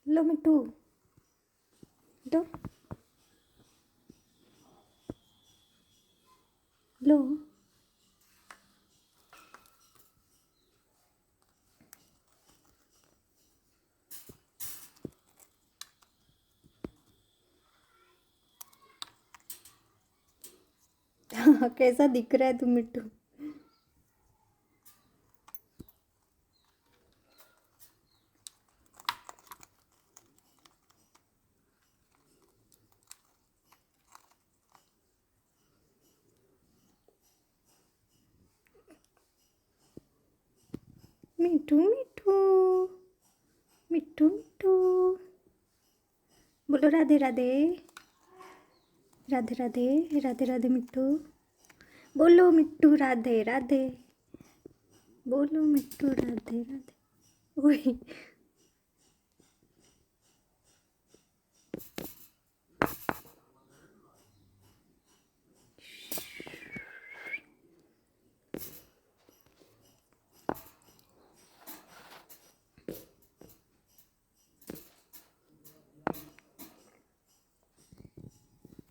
लो मिट्टू, दो, लो। कैसा दिख रहा है तू मिट्टू? मिट्टू मिट्टू मिट्टू मिट्टू, बोलो राधे राधे, राधे राधे, राधे राधे मिट्टू, बोलो मिट्टू राधे राधे, बोलो मिट्टू राधे राधे। ओए